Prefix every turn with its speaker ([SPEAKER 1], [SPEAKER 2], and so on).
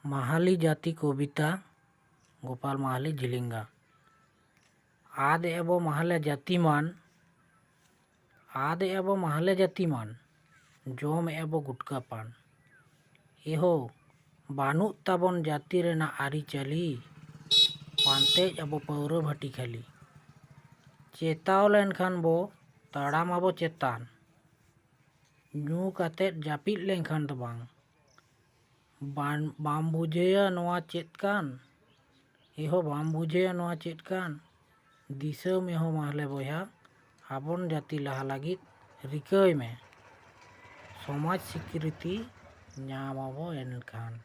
[SPEAKER 1] माहाली जाति कविता गोपाल माहाली झिलिंगा। आद एबो माहले जातिमान जम एबो गुटका पान। एहो बानुक ताबन जाति रेना आरिचाली पानतेज अबो पाउरा भाटी खाली। चेताव लेनखान बो ताड़ाम आबो चेतान ᱧᱩ कातेद जापिद लेनखान दो बांग। बाम बुझेया नोआ चेत कान एहो बाम बुझेया नोआ चेत कान दिशा में हो माहले बोया आबन जाति लहा लागित रिकाय में समाज स्वीकृति ᱧᱟᱢ आबो एनखान।